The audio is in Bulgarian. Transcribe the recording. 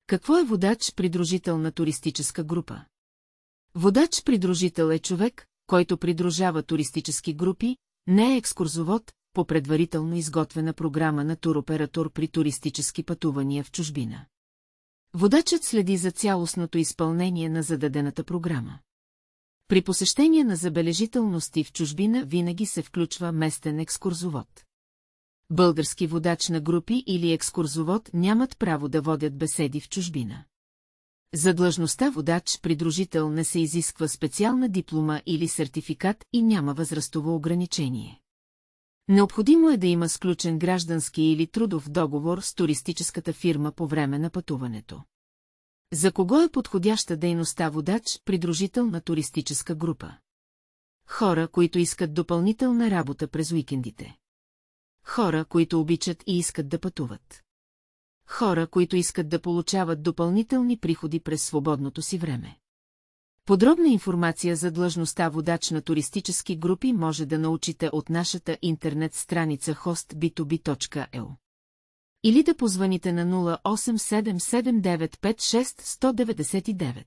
Какво е водач-придружител на туристическа група? Водач-придружител е човек, който придружава туристически групи, не е екскурзовод, по предварително изготвена програма на туроператор при туристически пътувания в чужбина. Водачът следи за цялостното изпълнение на зададената програма. При посещение на забележителности в чужбина винаги се включва местен екскурзовод. Български водач на групи или екскурзовод нямат право да водят беседи в чужбина. За длъжността водач-придружител не се изисква специална диплома или сертификат и няма възрастово ограничение. Необходимо е да има сключен граждански или трудов договор с туристическата фирма по време на пътуването. За кого е подходяща дейността водач-придружител на туристическа група? Хора, които искат допълнителна работа през уикендите. Хора, които обичат и искат да пътуват. Хора, които искат да получават допълнителни приходи през свободното си време. Подробна информация за длъжността водач на туристически групи може да научите от нашата интернет страница hostb2b.eu. Или да позвоните на 0877956199.